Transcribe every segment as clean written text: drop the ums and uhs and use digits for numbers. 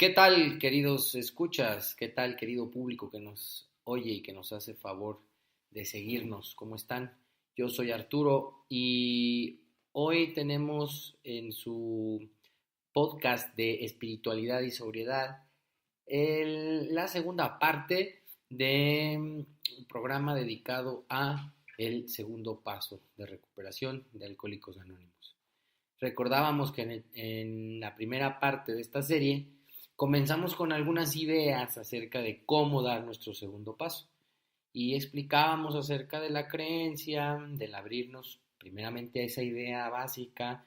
¿Qué tal, queridos escuchas? ¿Qué tal, querido público que nos oye y que nos hace favor de seguirnos? ¿Cómo están? Yo soy Arturo y hoy tenemos en su podcast de espiritualidad y sobriedad la segunda parte de un programa dedicado a el segundo paso de recuperación de Alcohólicos Anónimos. Recordábamos que en la primera parte de esta serie comenzamos con algunas ideas acerca de cómo dar nuestro segundo paso y explicábamos acerca de la creencia, del abrirnos primeramente a esa idea básica,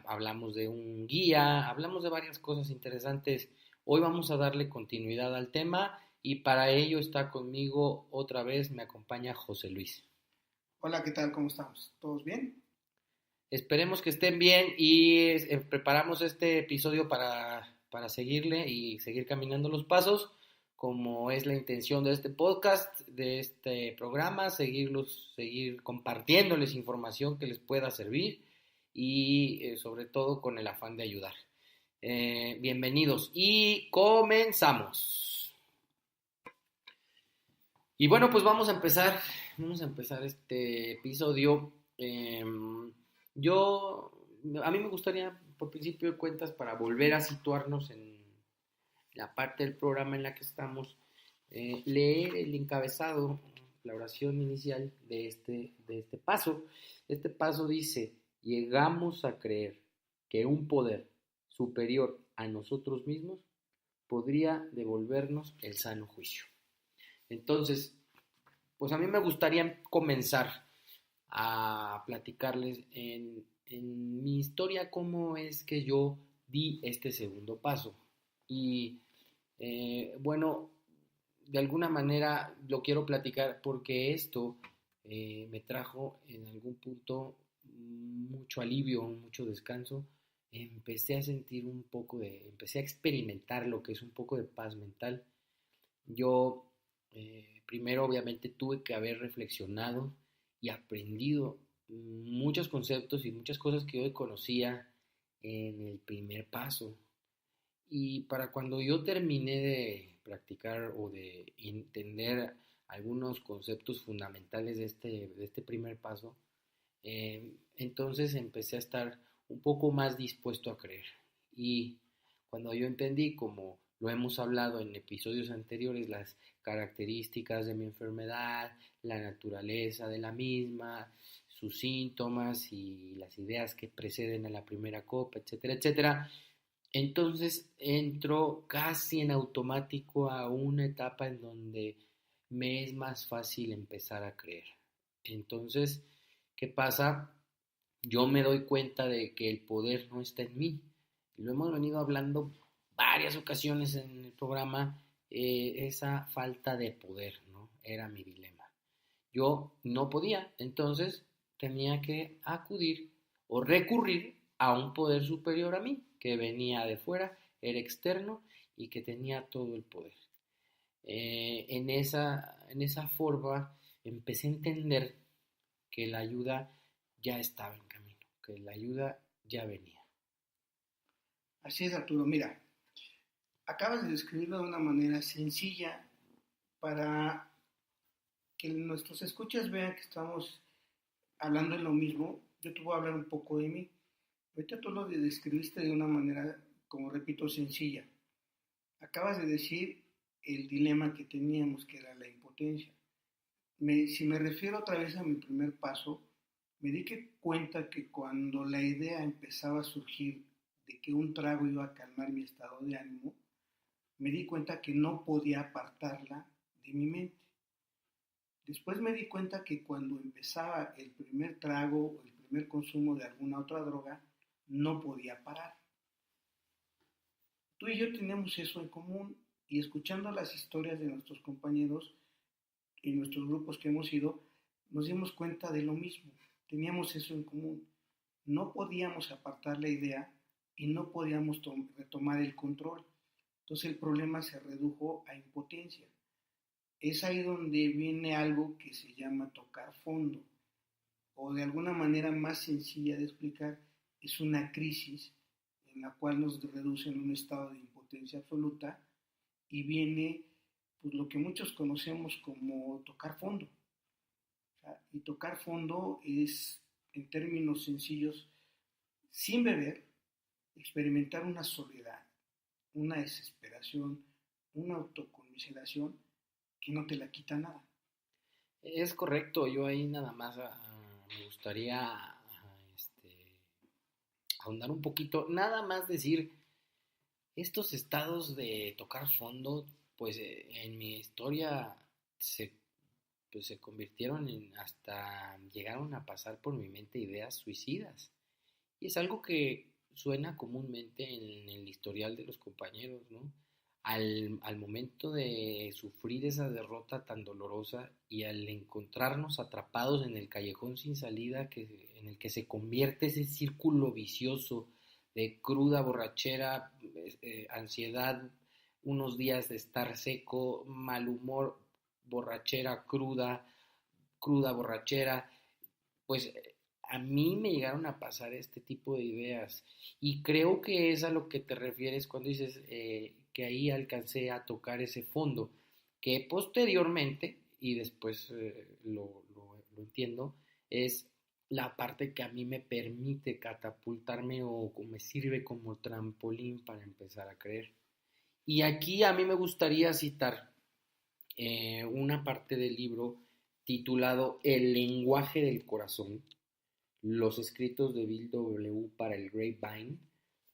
hablamos de un guía, hablamos de varias cosas interesantes. Hoy vamos a darle continuidad al tema y para ello está conmigo otra vez, me acompaña José Luis. Hola, ¿qué tal? ¿Cómo estamos? ¿Todos bien? Esperemos que estén bien y preparamos este episodio para seguirle y seguir caminando los pasos, como es la intención de este podcast, de este programa, seguir compartiéndoles información que les pueda servir y sobre todo con el afán de ayudar. Bienvenidos y comenzamos. Y bueno, pues vamos a empezar este episodio. A mí me gustaría, por principio de cuentas, para volver a situarnos en la parte del programa en la que estamos, leer el encabezado, la oración inicial de este paso. Este paso dice: llegamos a creer que un poder superior a nosotros mismos podría devolvernos el sano juicio. Entonces, pues a mí me gustaría comenzar a platicarles en mi historia cómo es que yo di este segundo paso. Y bueno, de alguna manera lo quiero platicar porque esto me trajo en algún punto mucho alivio, mucho descanso. Empecé a experimentar lo que es un poco de paz mental. Yo primero obviamente tuve que haber reflexionado y aprendido muchos conceptos y muchas cosas que yo conocía en el primer paso. Y para cuando yo terminé de practicar o de entender algunos conceptos fundamentales de este primer paso, entonces empecé a estar un poco más dispuesto a creer. Y cuando yo entendí, como lo hemos hablado en episodios anteriores, las características de mi enfermedad, la naturaleza de la misma, sus síntomas y las ideas que preceden a la primera copa, etcétera, etcétera, entonces entro casi en automático a una etapa en donde me es más fácil empezar a creer. Entonces, ¿qué pasa? Yo me doy cuenta de que el poder no está en mí. Lo hemos venido hablando varias ocasiones en el programa, esa falta de poder, ¿no? Era mi dilema. Yo no podía, entonces tenía que acudir o recurrir a un poder superior a mí, que venía de fuera, era externo y que tenía todo el poder. En esa forma empecé a entender que la ayuda ya estaba en camino, que la ayuda ya venía. Así es, Arturo. Mira, acabas de describirlo de una manera sencilla para que nuestros escuchas vean que estamos hablando de lo mismo. Yo te voy a hablar un poco de mí. Ahorita tú lo describiste de una manera, como repito, sencilla. Acabas de decir el dilema que teníamos, que era la impotencia. Si me refiero otra vez a mi primer paso, me di cuenta que cuando la idea empezaba a surgir de que un trago iba a calmar mi estado de ánimo, me di cuenta que no podía apartarla de mi mente. Después me di cuenta que cuando empezaba el primer trago o el primer consumo de alguna otra droga, no podía parar. Tú y yo tenemos eso en común, y escuchando las historias de nuestros compañeros y nuestros grupos que hemos ido, nos dimos cuenta de lo mismo. Teníamos eso en común. No podíamos apartar la idea y no podíamos retomar el control. Entonces el problema se redujo a impotencia. Es ahí donde viene algo que se llama tocar fondo, o de alguna manera más sencilla de explicar, es una crisis en la cual nos reduce en un estado de impotencia absoluta y viene pues, lo que muchos conocemos como tocar fondo. O sea, y tocar fondo es, en términos sencillos, sin beber, experimentar una soledad, una desesperación, una autoconmiseración que no te la quita nada. Es correcto, yo ahí nada más me gustaría ahondar un poquito, nada más decir, estos estados de tocar fondo, pues en mi historia se, pues, se convirtieron en, hasta llegaron a pasar por mi mente ideas suicidas. Y es algo que suena comúnmente en el historial de los compañeros, ¿no? Al momento de sufrir esa derrota tan dolorosa y al encontrarnos atrapados en el callejón sin salida en el que se convierte ese círculo vicioso de cruda borrachera, ansiedad, unos días de estar seco, mal humor, borrachera, cruda borrachera, pues a mí me llegaron a pasar este tipo de ideas y creo que es a lo que te refieres cuando dices que ahí alcancé a tocar ese fondo, que posteriormente, y después lo entiendo, es la parte que a mí me permite catapultarme o me sirve como trampolín para empezar a creer. Y aquí a mí me gustaría citar una parte del libro titulado El lenguaje del corazón, los escritos de Bill W. para el Grapevine,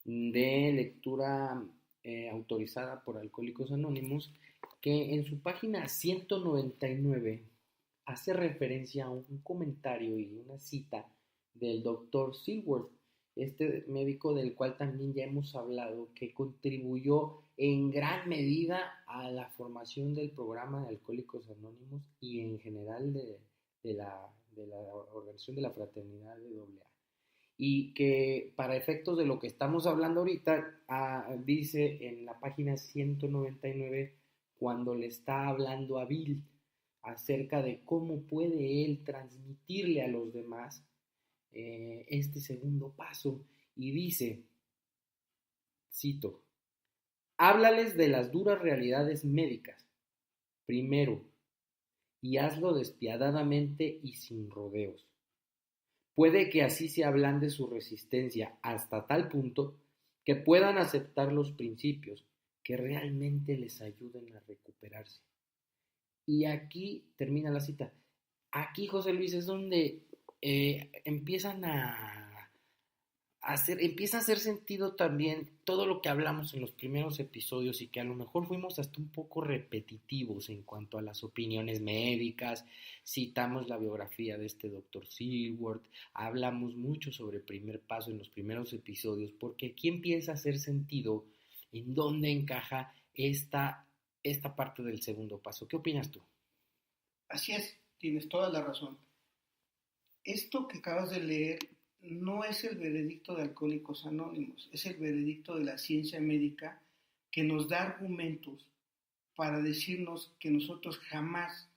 de lectura autorizada por Alcohólicos Anónimos, que en su página 199 hace referencia a un comentario y una cita del doctor Silworth, este médico del cual también ya hemos hablado, que contribuyó en gran medida a la formación del programa de Alcohólicos Anónimos y en general de la organización de la fraternidad de AA. Y que para efectos de lo que estamos hablando ahorita, dice en la página 199, cuando le está hablando a Bill acerca de cómo puede él transmitirle a los demás este segundo paso, y dice, cito, háblales de las duras realidades médicas, primero, y hazlo despiadadamente y sin rodeos. Puede que así se ablande su resistencia hasta tal punto que puedan aceptar los principios que realmente les ayuden a recuperarse. Y aquí termina la cita. Aquí, José Luis, es donde empieza a hacer sentido también todo lo que hablamos en los primeros episodios y que a lo mejor fuimos hasta un poco repetitivos en cuanto a las opiniones médicas, citamos la biografía de este doctor Silworth, hablamos mucho sobre el primer paso en los primeros episodios, porque aquí empieza a hacer sentido en dónde encaja esta parte del segundo paso. ¿Qué opinas tú? Así es, tienes toda la razón. Esto que acabas de leer no es el veredicto de Alcohólicos Anónimos, es el veredicto de la ciencia médica que nos da argumentos para decirnos que nosotros jamás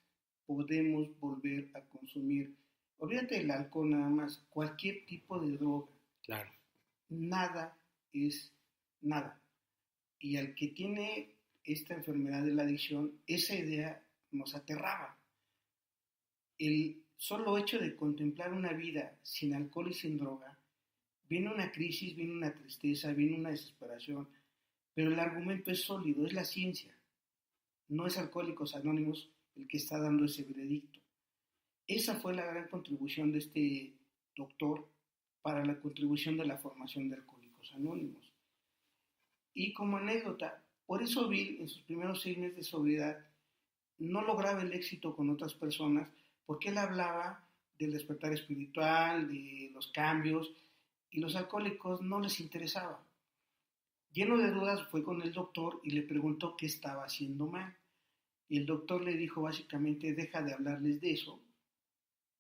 podemos volver a consumir, olvídate del alcohol nada más, cualquier tipo de droga. Claro. Nada es nada. Y al que tiene esta enfermedad de la adicción, esa idea nos aterraba. El solo hecho de contemplar una vida sin alcohol y sin droga, viene una crisis, viene una tristeza, viene una desesperación, pero el argumento es sólido, es la ciencia. No es Alcohólicos Anónimos el que está dando ese veredicto. Esa fue la gran contribución de este doctor para la contribución de la formación de Alcohólicos Anónimos. Y como anécdota, por eso Bill en sus primeros 6 meses de sobriedad no lograba el éxito con otras personas, porque él hablaba del despertar espiritual, de los cambios, y los alcohólicos no les interesaba. Lleno de dudas fue con el doctor y le preguntó qué estaba haciendo mal. Y el doctor le dijo básicamente, deja de hablarles de eso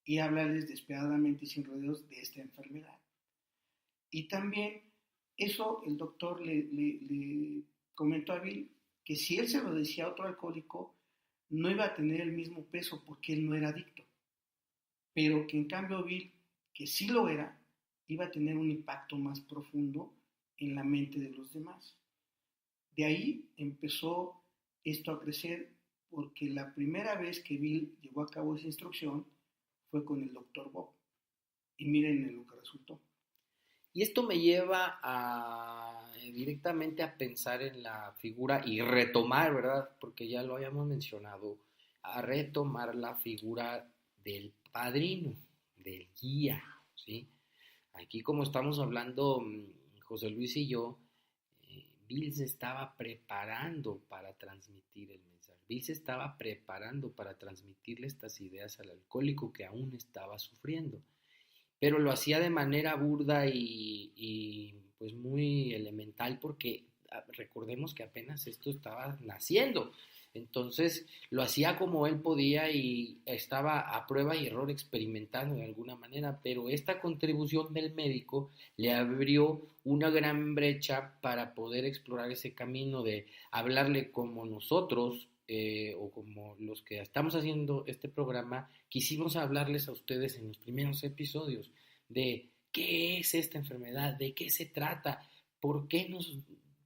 y háblales despiadadamente y sin rodeos de esta enfermedad. Y también eso el doctor le comentó a Bill que si él se lo decía a otro alcohólico, no iba a tener el mismo peso porque él no era adicto. Pero que en cambio Bill, que sí lo era, iba a tener un impacto más profundo en la mente de los demás. De ahí empezó esto a crecer porque la primera vez que Bill llevó a cabo esa instrucción fue con el doctor Bob. Y miren en lo que resultó. Y esto me lleva directamente a pensar en la figura y retomar, ¿verdad? Porque ya lo habíamos mencionado, a retomar la figura del padrino, del guía, ¿sí? Aquí como estamos hablando, José Luis y yo, Bill se estaba preparando para transmitir el mensaje. Bill se estaba preparando para transmitirle estas ideas al alcohólico que aún estaba sufriendo, pero lo hacía de manera burda y pues muy elemental porque recordemos que apenas esto estaba naciendo. Entonces lo hacía como él podía y estaba a prueba y error experimentando de alguna manera, pero esta contribución del médico le abrió una gran brecha para poder explorar ese camino de hablarle como nosotros o como los que estamos haciendo este programa, quisimos hablarles a ustedes en los primeros episodios de qué es esta enfermedad, de qué se trata, por qué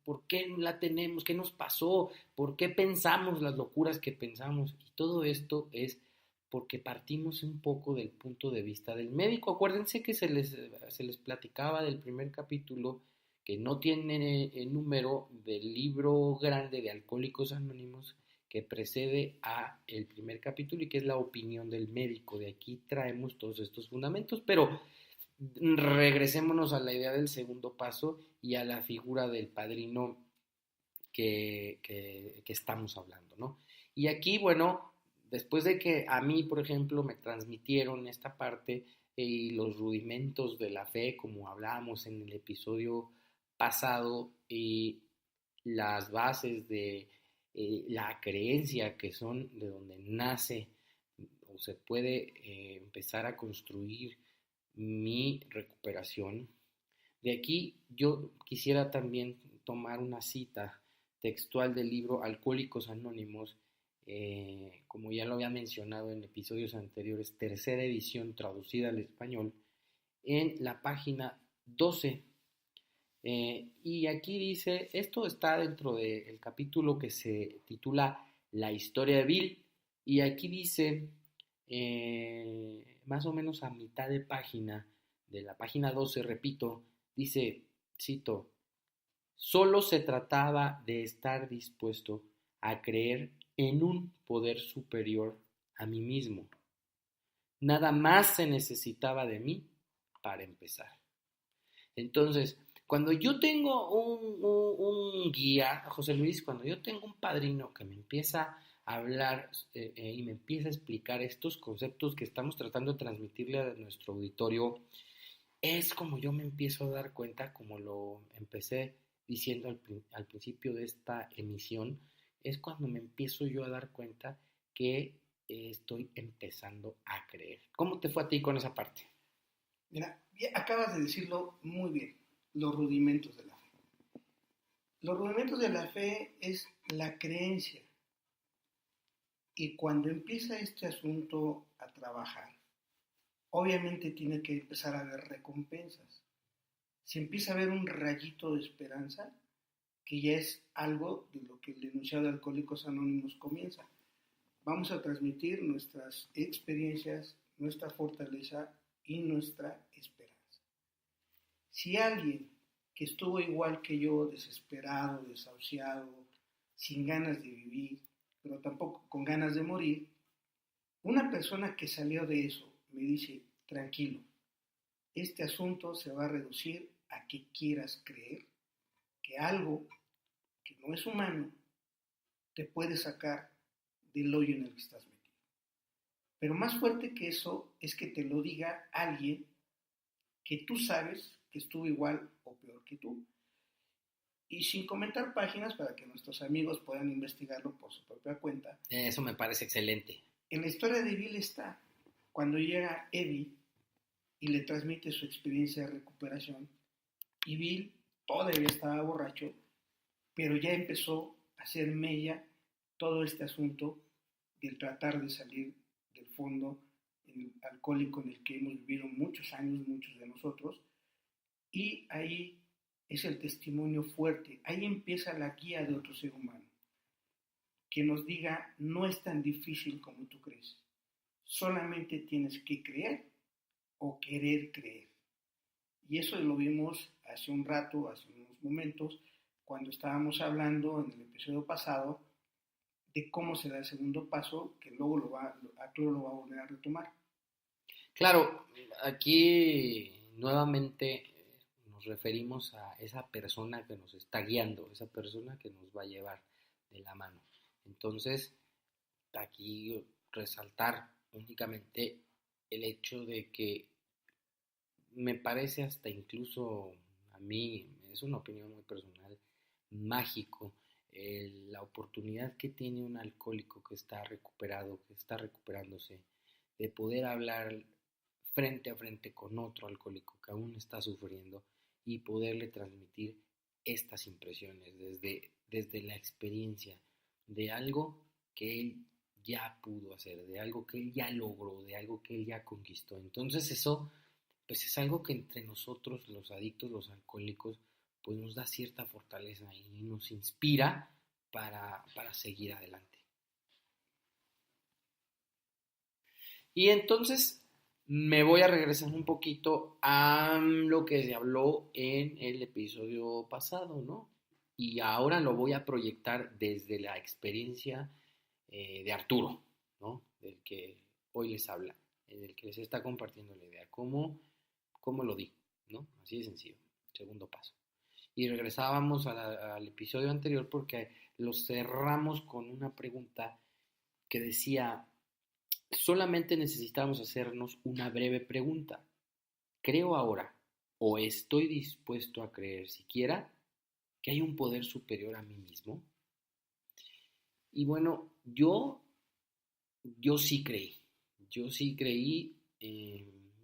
por qué la tenemos, qué nos pasó, por qué pensamos las locuras que pensamos. Y todo esto es porque partimos un poco del punto de vista del médico. Acuérdense que se les platicaba del primer capítulo que no tiene el número del libro grande de Alcohólicos Anónimos que precede a el primer capítulo y que es la opinión del médico. De aquí traemos todos estos fundamentos, pero regresémonos a la idea del segundo paso y a la figura del padrino que estamos hablando, ¿no? Y aquí, bueno, después de que a mí, por ejemplo, me transmitieron esta parte y los rudimentos de la fe, como hablábamos en el episodio pasado, y las bases de la creencia que son de donde nace o se puede empezar a construir mi recuperación. De aquí yo quisiera también tomar una cita textual del libro Alcohólicos Anónimos, como ya lo había mencionado en episodios anteriores, tercera edición traducida al español, en la página 12. Y aquí dice, esto está dentro del capítulo que se titula La historia de Bill, y aquí dice, más o menos a mitad de página, de la página 12, repito, dice, cito, solo se trataba de estar dispuesto a creer en un poder superior a mí mismo. Nada más se necesitaba de mí para empezar. Entonces, cuando yo tengo un guía, José Luis, cuando yo tengo un padrino que me empieza a hablar y me empieza a explicar estos conceptos que estamos tratando de transmitirle a nuestro auditorio, es como yo me empiezo a dar cuenta, como lo empecé diciendo al principio de esta emisión, es cuando me empiezo yo a dar cuenta que estoy empezando a creer. ¿Cómo te fue a ti con esa parte? Mira, acabas de decirlo muy bien, los rudimentos de la fe. Los rudimentos de la fe es la creencia. Y cuando empieza este asunto a trabajar, obviamente tiene que empezar a haber recompensas. Si empieza a haber un rayito de esperanza, que ya es algo de lo que el enunciado de Alcohólicos Anónimos comienza. Vamos a transmitir nuestras experiencias, nuestra fortaleza y nuestra esperanza. Si alguien que estuvo igual que yo, desesperado, desahuciado, sin ganas de vivir, pero tampoco con ganas de morir, una persona que salió de eso me dice, tranquilo, este asunto se va a reducir a que quieras creer que algo que no es humano te puede sacar del hoyo en el que estás metido. Pero más fuerte que eso es que te lo diga alguien que tú sabes que estuvo igual o peor que tú. Y sin comentar páginas para que nuestros amigos puedan investigarlo por su propia cuenta. Eso me parece excelente. En la historia de Bill está cuando llega Eddie y le transmite su experiencia de recuperación. Y Bill todavía estaba borracho, pero ya empezó a hacer mella todo este asunto del tratar de salir del fondo alcohólico en el que hemos vivido muchos años, muchos de nosotros. Y ahí es el testimonio fuerte. Ahí empieza la guía de otro ser humano, que nos diga, no es tan difícil como tú crees. Solamente tienes que creer o querer creer. Y eso lo vimos hace un rato, hace unos momentos, cuando estábamos hablando en el episodio pasado de cómo se da el segundo paso, que luego Arturo lo va a volver a retomar. Claro, aquí nuevamente nos referimos a esa persona que nos está guiando, esa persona que nos va a llevar de la mano. Entonces, aquí resaltar únicamente el hecho de que me parece hasta incluso a mí, es una opinión muy personal, mágico la oportunidad que tiene un alcohólico que está recuperado, que está recuperándose, de poder hablar frente a frente con otro alcohólico que aún está sufriendo y poderle transmitir estas impresiones desde la experiencia de algo que él ya pudo hacer, de algo que él ya logró, de algo que él ya conquistó. Entonces eso pues es algo que entre nosotros, los adictos, los alcohólicos, pues nos da cierta fortaleza y nos inspira para seguir adelante. Y entonces me voy a regresar un poquito a lo que se habló en el episodio pasado, ¿no? Y ahora lo voy a proyectar desde la experiencia de Arturo, ¿no? Del que hoy les habla, del que les está compartiendo la idea. ¿Cómo lo di? ¿No? Así de sencillo. Segundo paso. Y regresábamos al episodio anterior porque lo cerramos con una pregunta que decía, solamente necesitamos hacernos una breve pregunta. ¿Creo ahora o estoy dispuesto a creer siquiera que hay un poder superior a mí mismo? Y bueno, yo sí creí. Yo sí creí.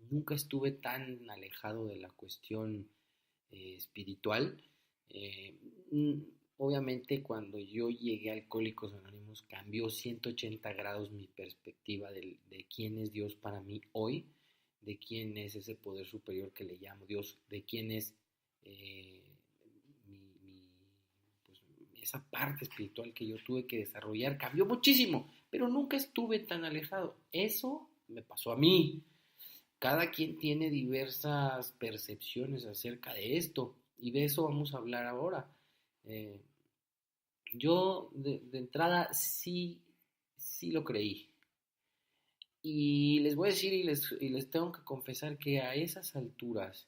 Nunca estuve tan alejado de la cuestión espiritual. Obviamente cuando yo llegué a Alcohólicos Anónimos cambió 180 grados mi perspectiva de quién es Dios para mí hoy, de quién es ese poder superior que le llamo Dios, de quién es pues, esa parte espiritual que yo tuve que desarrollar. Cambió muchísimo, pero nunca estuve tan alejado. Eso me pasó a mí. Cada quien tiene diversas percepciones acerca de esto y de eso vamos a hablar ahora. Yo de entrada sí lo creí. Y les voy a decir y les tengo que confesar que a esas alturas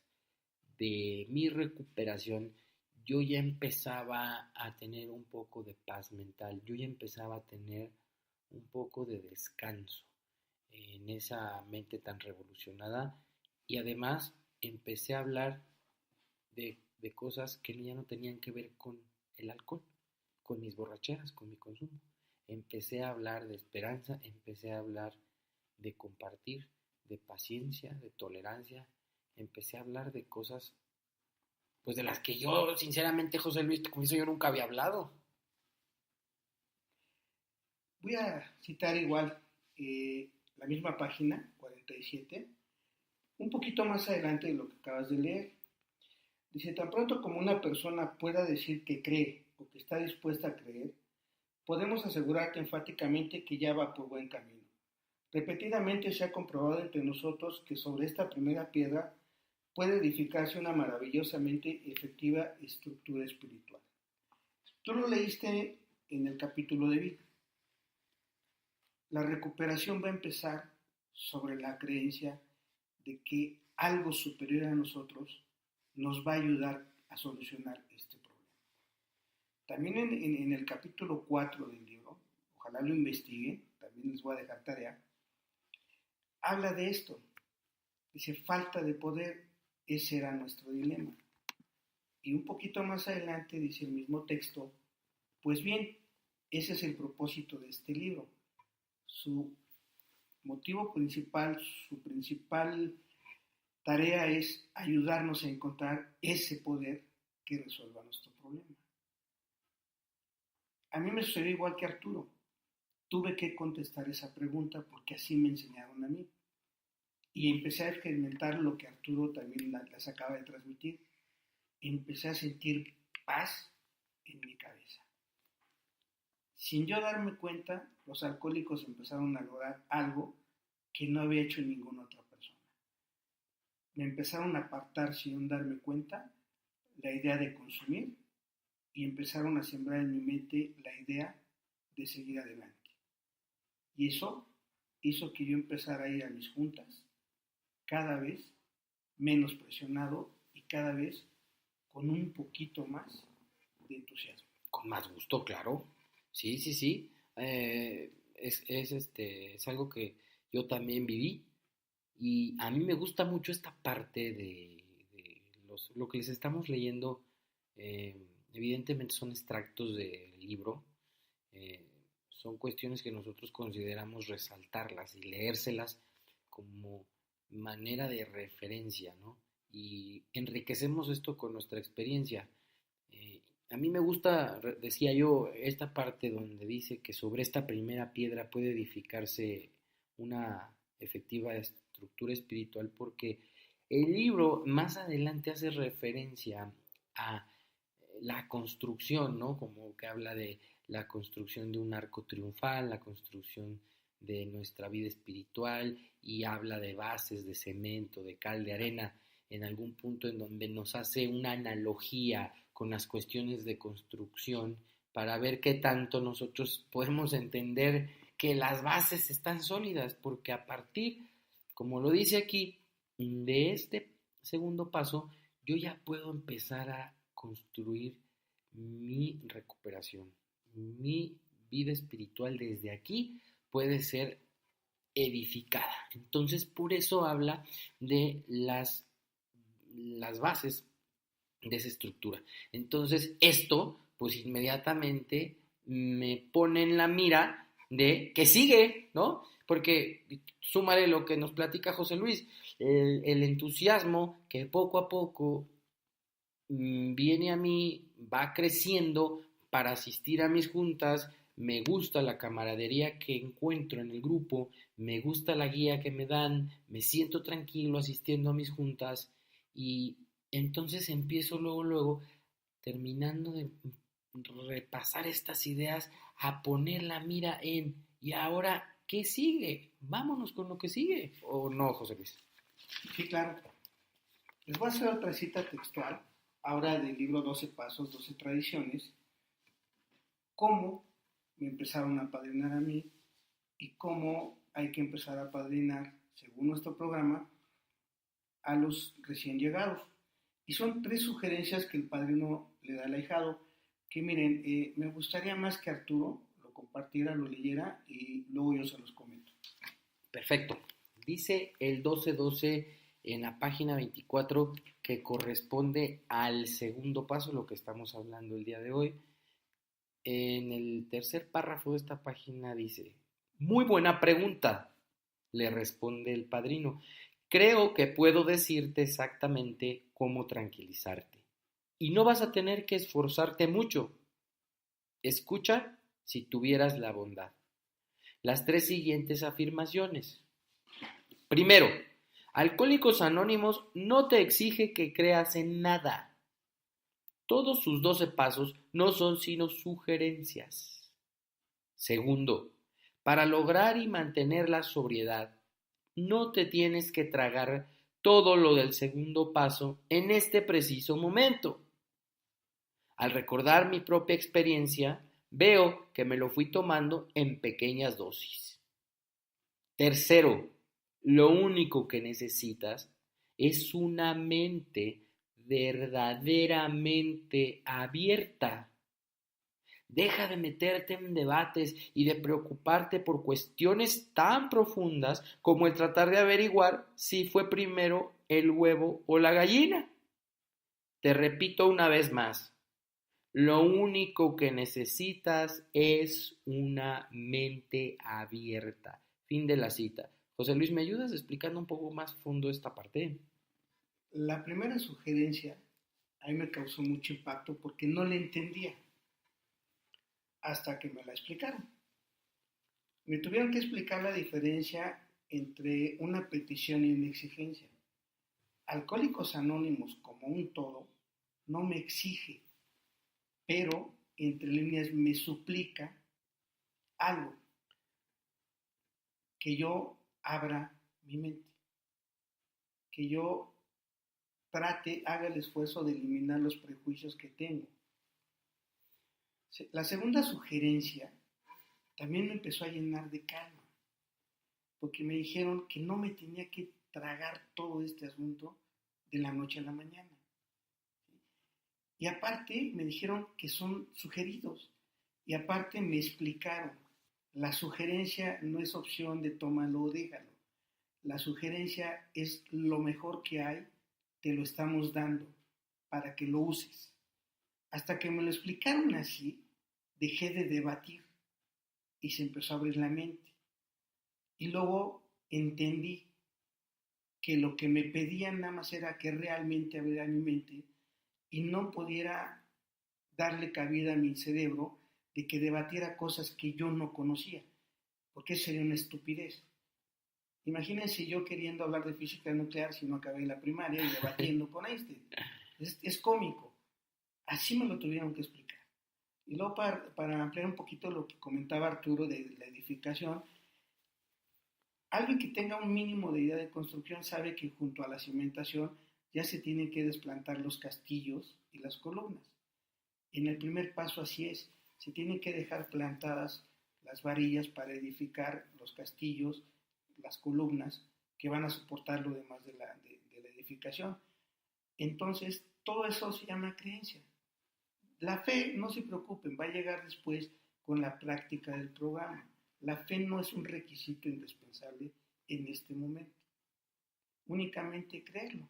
de mi recuperación yo ya empezaba a tener un poco de paz mental, yo ya empezaba a tener un poco de descanso en esa mente tan revolucionada y además empecé a hablar de cosas que ya no tenían que ver con el alcohol, con mis borracheras, con mi consumo. Empecé a hablar de esperanza, empecé a hablar de compartir, de paciencia, de tolerancia. Empecé a hablar de cosas, pues de las que yo, sinceramente, José Luis, con eso yo nunca había hablado. Voy a citar igual la misma página, 47, un poquito más adelante de lo que acabas de leer. Dice, tan pronto como una persona pueda decir que cree o que está dispuesta a creer, podemos asegurarte enfáticamente que ya va por buen camino. Repetidamente se ha comprobado entre nosotros que sobre esta primera piedra puede edificarse una maravillosamente efectiva estructura espiritual. Tú lo leíste en el capítulo de vida. La recuperación va a empezar sobre la creencia de que algo superior a nosotros nos va a ayudar a solucionar este problema. También en el capítulo 4 del libro, ojalá lo investiguen, también les voy a dejar tarea, habla de esto. Dice, falta de poder, ese era nuestro dilema. Y un poquito más adelante dice el mismo texto, pues bien, ese es el propósito de este libro. Su motivo principal, su principal tarea es ayudarnos a encontrar ese poder que resuelva nuestro problema. A mí me sucedió igual que Arturo. Tuve que contestar esa pregunta porque así me enseñaron a mí. Y empecé a experimentar lo que Arturo también les acaba de transmitir. empecé a sentir paz en mi cabeza. Sin yo darme cuenta, los alcohólicos empezaron a lograr algo que no había hecho ninguna otra persona. Me empezaron a apartar sin darme cuenta la idea de consumir y empezaron a sembrar en mi mente la idea de seguir adelante. Y eso hizo que yo empezara a ir a mis juntas cada vez menos presionado y cada vez con un poquito más de entusiasmo. Con más gusto, claro. Sí, sí, sí. Es algo que yo también viví y a mí me gusta mucho esta parte de lo que les estamos leyendo. eh, Evidentemente son extractos del libro, eh, son cuestiones que nosotros consideramos resaltarlas y leérselas como manera de referencia, ¿no? Y enriquecemos esto con nuestra experiencia. A mí me gusta, decía yo, esta parte donde dice que sobre esta primera piedra puede edificarse una efectiva estructura espiritual, porque el libro más adelante hace referencia a la construcción, ¿no? Como que habla de la construcción de un arco triunfal, la construcción de nuestra vida espiritual y habla de bases, de cemento, de cal, de arena, en algún punto en donde nos hace una analogía con las cuestiones de construcción para ver qué tanto nosotros podemos entender que las bases están sólidas, porque a partir, como lo dice aquí, de este segundo paso, yo ya puedo empezar a construir mi recuperación, mi vida espiritual desde aquí puede ser edificada. Entonces, por eso habla de las bases de esa estructura. Entonces, esto, pues inmediatamente me pone en la mira de que sigue, ¿no? Porque súmale lo que nos platica José Luis, el entusiasmo que poco a poco viene a mí, va creciendo para asistir a mis juntas, me gusta la camaradería que encuentro en el grupo, me gusta la guía que me dan, me siento tranquilo asistiendo a mis juntas y entonces empiezo luego, terminando de repasar estas ideas, a poner la mira en, ¿y ahora qué sigue? Vámonos con lo que sigue. ¿O no, José Luis? Sí, claro. Les voy a hacer otra cita textual, ahora del libro 12 Pasos, 12 Tradiciones, cómo me empezaron a apadrinar a mí y cómo hay que empezar a apadrinar, según nuestro programa, a los recién llegados. Y son 3 sugerencias que el padrino le da al ahijado, que miren, me gustaría más que Arturo lo compartiera, lo leyera y luego yo se los comento. Perfecto. Dice el 12-12 en la página 24 que corresponde al segundo paso, lo que estamos hablando el día de hoy. En el tercer párrafo de esta página dice, muy buena pregunta, le responde el padrino. Creo que puedo decirte exactamente cómo tranquilizarte. Y no vas a tener que esforzarte mucho. Escucha si tuvieras la bondad. Las 3 siguientes afirmaciones. Primero, Alcohólicos Anónimos no te exige que creas en nada. Todos sus 12 pasos no son sino sugerencias. Segundo, para lograr y mantener la sobriedad, no te tienes que tragar todo lo del segundo paso en este preciso momento. Al recordar mi propia experiencia, veo que me lo fui tomando en pequeñas dosis. Tercero, lo único que necesitas es una mente verdaderamente abierta. Deja de meterte en debates y de preocuparte por cuestiones tan profundas como el tratar de averiguar si fue primero el huevo o la gallina. Te repito una vez más, lo único que necesitas es una mente abierta. Fin de la cita. José Luis, ¿me ayudas explicando un poco más fondo esta parte? La primera sugerencia a mí me causó mucho impacto porque no la entendía hasta que me la explicaron. Me tuvieron que explicar la diferencia entre una petición y una exigencia. Alcohólicos Anónimos como un todo no me exige, pero entre líneas me suplica algo, que yo abra mi mente, que yo haga el esfuerzo de eliminar los prejuicios que tengo. La segunda sugerencia también me empezó a llenar de calma, porque me dijeron que no me tenía que tragar todo este asunto de la noche a la mañana. Y aparte me dijeron que son sugeridos, y aparte me explicaron, la sugerencia no es opción de tómalo o déjalo, la sugerencia es lo mejor que hay, te lo estamos dando para que lo uses. Hasta que me lo explicaron así, dejé de debatir y se empezó a abrir la mente. Y luego entendí que lo que me pedían nada más era que realmente abriera mi mente y no pudiera darle cabida a mi cerebro de que debatiera cosas que yo no conocía, porque eso sería una estupidez. Imagínense yo queriendo hablar de física nuclear si no acabé la primaria y debatiendo con Einstein. Es cómico. Así me lo tuvieron que explicar. Y luego para ampliar un poquito lo que comentaba Arturo de la edificación, alguien que tenga un mínimo de idea de construcción sabe que junto a la cimentación ya se tienen que desplantar los castillos y las columnas. En el primer paso así es, se tienen que dejar plantadas las varillas para edificar los castillos, las columnas que van a soportar lo demás de la edificación. Entonces, todo eso se llama creencia. La fe, no se preocupen, va a llegar después con la práctica del programa. La fe no es un requisito indispensable en este momento. Únicamente creerlo.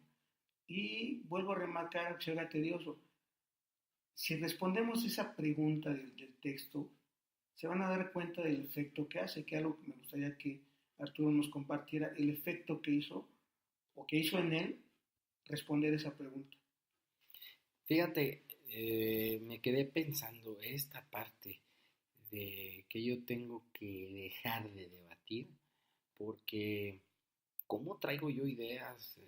Y vuelvo a remarcar, que será tedioso. Si respondemos esa pregunta del texto, se van a dar cuenta del efecto que hace, que es algo que me gustaría que Arturo nos compartiera, el efecto que hizo, o que hizo en él, responder esa pregunta. Fíjate, me quedé pensando esta parte de que yo tengo que dejar de debatir, porque ¿cómo traigo yo ideas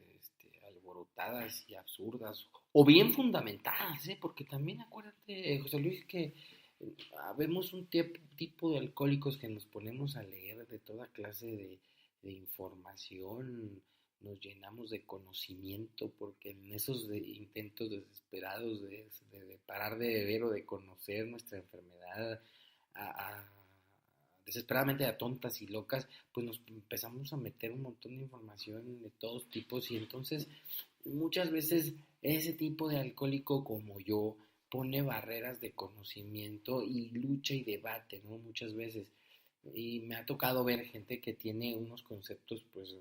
alborotadas y absurdas o bien fundamentadas? Porque también acuérdate, José Luis, que habemos un tipo de alcohólicos que nos ponemos a leer de toda clase de información, nos llenamos de conocimiento, porque en esos intentos desesperados de parar de beber o de conocer nuestra enfermedad desesperadamente a tontas y locas, pues nos empezamos a meter un montón de información de todos tipos y entonces muchas veces ese tipo de alcohólico como yo pone barreras de conocimiento y lucha y debate, ¿no? Muchas veces. Y me ha tocado ver gente que tiene unos conceptos pues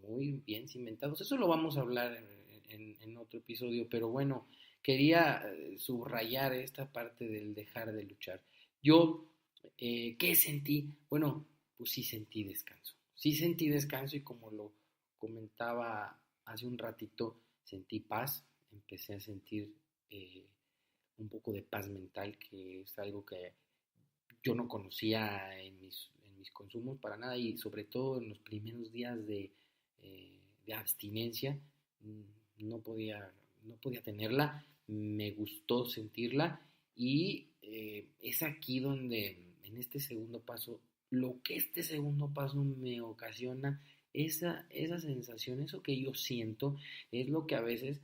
muy bien cimentados. Eso lo vamos a hablar en otro episodio, pero bueno, quería subrayar esta parte del dejar de luchar. Yo, ¿qué sentí? Bueno, pues sí sentí descanso. Sí sentí descanso y como lo comentaba hace un ratito, sentí paz, empecé a sentir un poco de paz mental, que es algo que yo no conocía en mis consumos para nada y sobre todo en los primeros días de abstinencia no podía tenerla, me gustó sentirla y es aquí donde en este segundo paso, lo que este segundo paso me ocasiona, esa sensación, eso que yo siento, es lo que a veces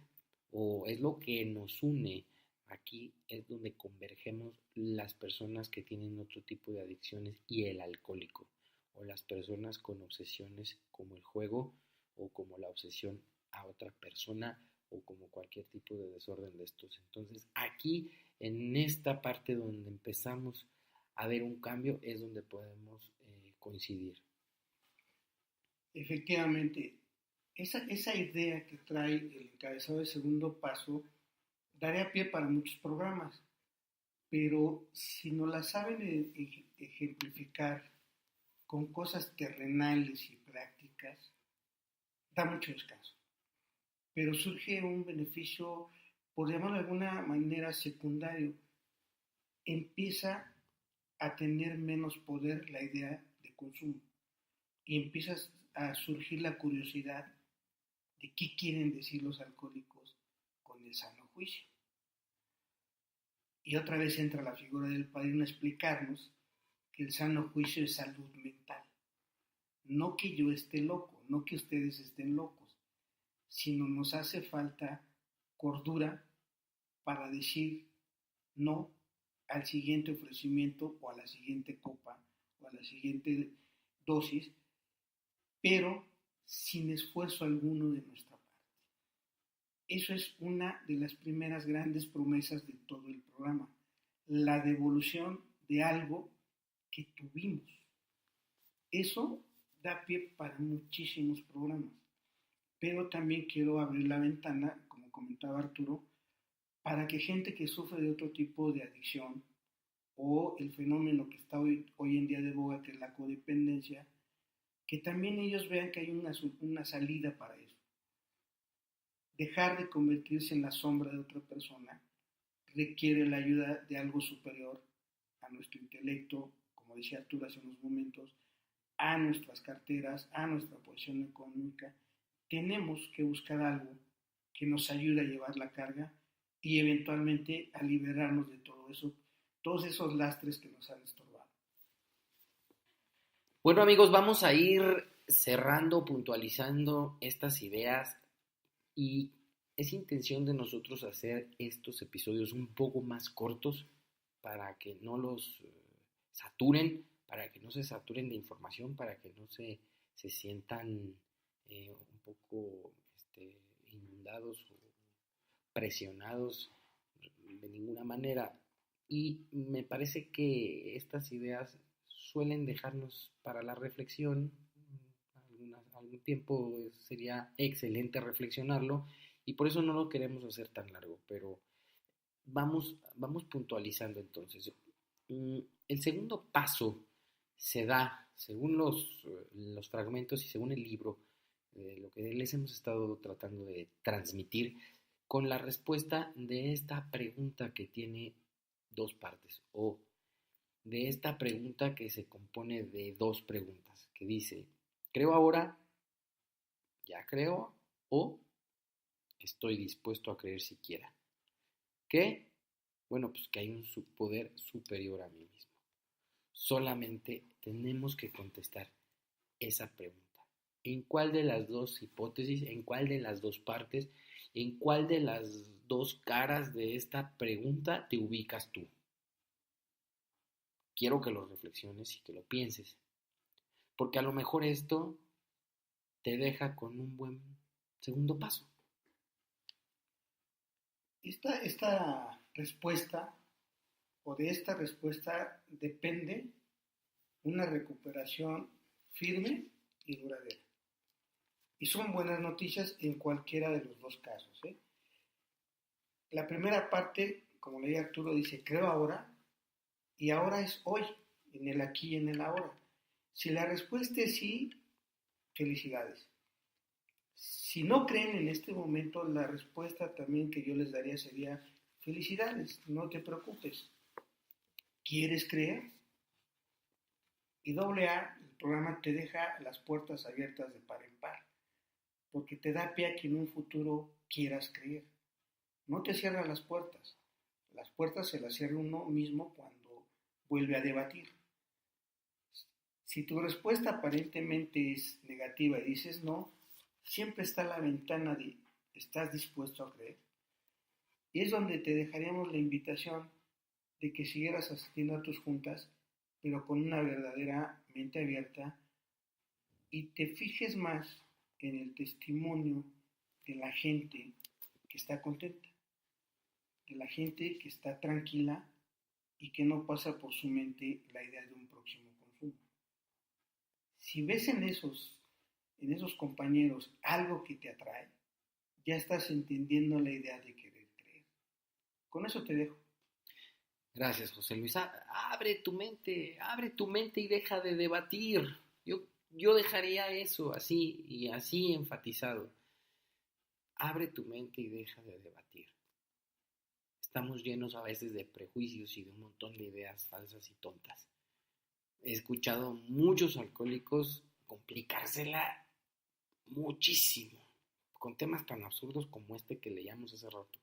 o es lo que nos une. Aquí es donde convergemos las personas que tienen otro tipo de adicciones y el alcohólico, o las personas con obsesiones como el juego o como la obsesión a otra persona o como cualquier tipo de desorden de estos. Entonces aquí en esta parte donde empezamos a ver un cambio es donde podemos coincidir. Efectivamente, esa idea que trae el encabezado del segundo paso daría pie para muchos programas, pero si no la saben ejemplificar con cosas terrenales y prácticas, da mucho descanso. Pero surge un beneficio, por llamarlo de alguna manera, secundario. Empieza a tener menos poder la idea de consumo y empieza a surgir la curiosidad de qué quieren decir los alcohólicos con el sano juego. juicio. Y otra vez entra la figura del padrino a explicarnos que el sano juicio es salud mental. No que yo esté loco, no que ustedes estén locos, sino nos hace falta cordura para decir no al siguiente ofrecimiento o a la siguiente copa o a la siguiente dosis, pero sin esfuerzo alguno de nuestra parte. Eso es una de las primeras grandes promesas de todo el programa, la devolución de algo que tuvimos. Eso da pie para muchísimos programas, pero también quiero abrir la ventana, como comentaba Arturo, para que gente que sufre de otro tipo de adicción o el fenómeno que está hoy en día de boga, que es la codependencia, que también ellos vean que hay una salida para eso. Dejar de convertirse en la sombra de otra persona requiere la ayuda de algo superior a nuestro intelecto, como decía Arturo hace unos momentos, a nuestras carteras, a nuestra posición económica. Tenemos que buscar algo que nos ayude a llevar la carga y eventualmente a liberarnos de todo eso, todos esos lastres que nos han estorbado. Bueno, amigos, vamos a ir cerrando, puntualizando estas ideas, y es intención de nosotros hacer estos episodios un poco más cortos para que no los saturen, para que no se saturen de información, para que no se sientan un poco inundados o presionados de ninguna manera. Y me parece que estas ideas suelen dejarnos para la reflexión. Algún tiempo sería excelente reflexionarlo, y por eso no lo queremos hacer tan largo, pero vamos puntualizando entonces. El segundo paso se da, según los fragmentos y según el libro, lo que les hemos estado tratando de transmitir, con la respuesta de esta pregunta que tiene dos partes, o de esta pregunta que se compone de dos preguntas, que dice: ¿creo ahora? ¿Ya creo? ¿O estoy dispuesto a creer siquiera? ¿Qué? Bueno, pues que hay un poder superior a mí mismo. Solamente tenemos que contestar esa pregunta. ¿En cuál de las dos hipótesis, en cuál de las dos partes, en cuál de las dos caras de esta pregunta te ubicas tú? Quiero que lo reflexiones y que lo pienses, porque a lo mejor esto te deja con un buen segundo paso. Esta respuesta, o de esta respuesta, depende una recuperación firme y duradera. Y son buenas noticias en cualquiera de los dos casos. La primera parte, como leía Arturo, dice: creo ahora, y ahora es hoy, en el aquí y en el ahora. Si la respuesta es sí, felicidades. Si no creen en este momento, la respuesta también que yo les daría sería: felicidades, no te preocupes. ¿Quieres creer? Y AA, el programa, te deja las puertas abiertas de par en par, porque te da pie a que en un futuro quieras creer. No te cierra las puertas se las cierra uno mismo cuando vuelve a debatir. Si tu respuesta aparentemente es negativa y dices no, siempre está la ventana de ¿estás dispuesto a creer? Y es donde te dejaríamos la invitación de que siguieras asistiendo a tus juntas, pero con una verdadera mente abierta, y te fijes más en el testimonio de la gente que está contenta, de la gente que está tranquila y que no pasa por su mente la idea de un próximo consumo. Si ves en esos compañeros algo que te atrae, ya estás entendiendo la idea de querer creer. Con eso te dejo. Gracias, José Luis. Abre tu mente y deja de debatir. Yo dejaría eso así y así enfatizado. Abre tu mente y deja de debatir. Estamos llenos a veces de prejuicios y de un montón de ideas falsas y tontas. He escuchado muchos alcohólicos complicársela muchísimo con temas tan absurdos como este que leíamos hace rato.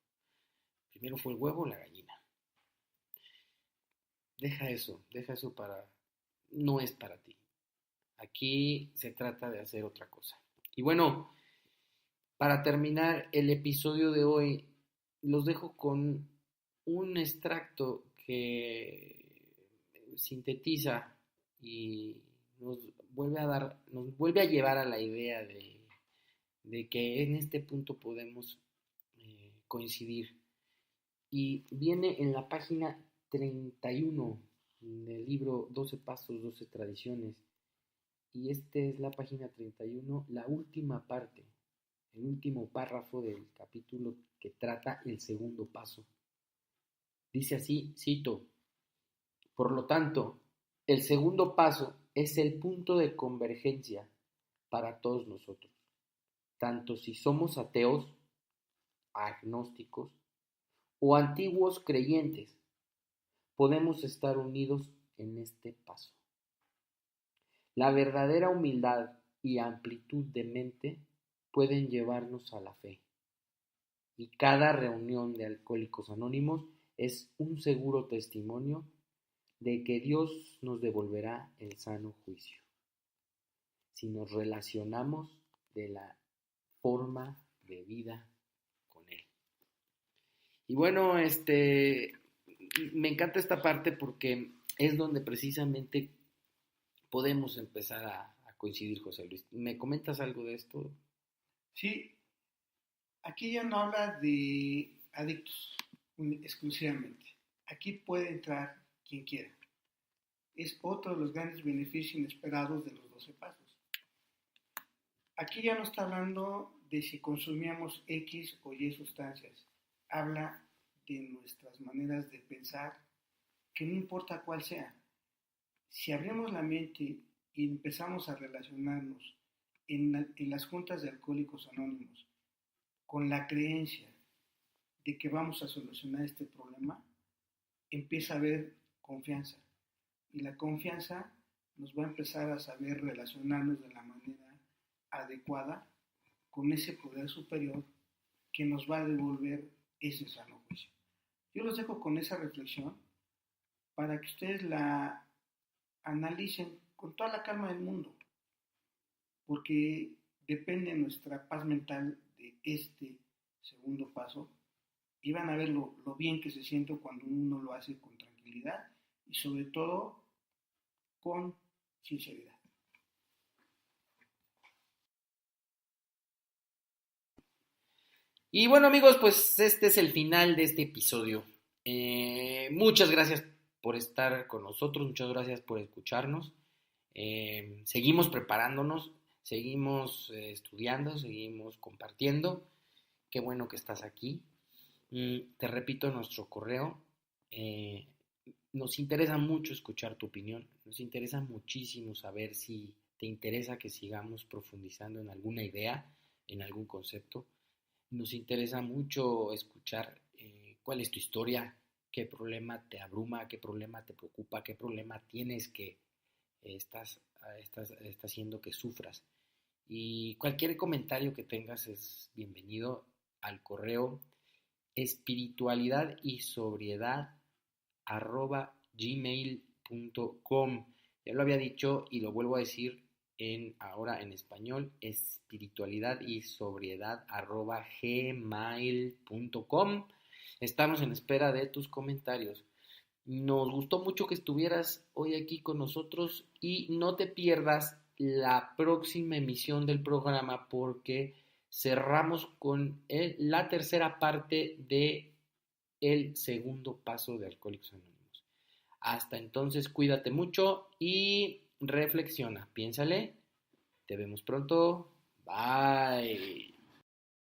¿Primero fue el huevo o la gallina? Deja eso para... No es para ti. Aquí se trata de hacer otra cosa. Y bueno, para terminar el episodio de hoy, los dejo con un extracto que sintetiza y nos vuelve a llevar a la idea de que en este punto podemos coincidir. Y viene en la página 31 del libro 12 Pasos, 12 Tradiciones. Y esta es la página 31, la última parte, el último párrafo del capítulo que trata el segundo paso. Dice así, cito: por lo tanto, el segundo paso es el punto de convergencia para todos nosotros, tanto si somos ateos, agnósticos o antiguos creyentes, podemos estar unidos en este paso. La verdadera humildad y amplitud de mente pueden llevarnos a la fe, y cada reunión de Alcohólicos Anónimos es un seguro testimonio de que Dios nos devolverá el sano juicio, si nos relacionamos de la forma de vida con Él. Y bueno, me encanta esta parte porque es donde precisamente podemos empezar a coincidir, José Luis. ¿Me comentas algo de esto? Sí, aquí ya no habla de adictos exclusivamente. Aquí puede entrar quien quiera. Es otro de los grandes beneficios inesperados de los 12 pasos. Aquí ya no está hablando de si consumíamos X o Y sustancias. Habla de nuestras maneras de pensar, que no importa cuál sea. Si abrimos la mente y empezamos a relacionarnos en las juntas de Alcohólicos Anónimos con la creencia de que vamos a solucionar este problema, empieza a haber confianza. Y la confianza nos va a empezar a saber relacionarnos de la manera adecuada con ese poder superior que nos va a devolver ese sano juicio. Yo los dejo con esa reflexión para que ustedes la analicen con toda la calma del mundo, porque depende nuestra paz mental de este segundo paso, y van a ver lo bien que se siente cuando uno lo hace con tranquilidad y sobre todo con sinceridad. Y bueno, amigos, pues este es el final de este episodio. Muchas gracias por estar con nosotros, muchas gracias por escucharnos. Seguimos preparándonos, seguimos estudiando, seguimos compartiendo. Qué bueno que estás aquí. Te repito nuestro correo. Nos interesa mucho escuchar tu opinión, nos interesa muchísimo saber si te interesa que sigamos profundizando en alguna idea, en algún concepto. Nos interesa mucho escuchar cuál es tu historia, qué problema te abruma, qué problema te preocupa, qué problema tienes que está haciendo que sufras. Y cualquier comentario que tengas es bienvenido al correo espiritualidad_y sobriedad@gmail.com. Ya lo había dicho y lo vuelvo a decir ahora en español, espiritualidad_y sobriedad@gmail.com. Estamos en espera de tus comentarios. Nos gustó mucho que estuvieras hoy aquí con nosotros y no te pierdas la próxima emisión del programa porque cerramos con la tercera parte de el segundo paso de Alcohólicos Anónimos. Hasta entonces, cuídate mucho y reflexiona, piénsale. Te vemos pronto. Bye.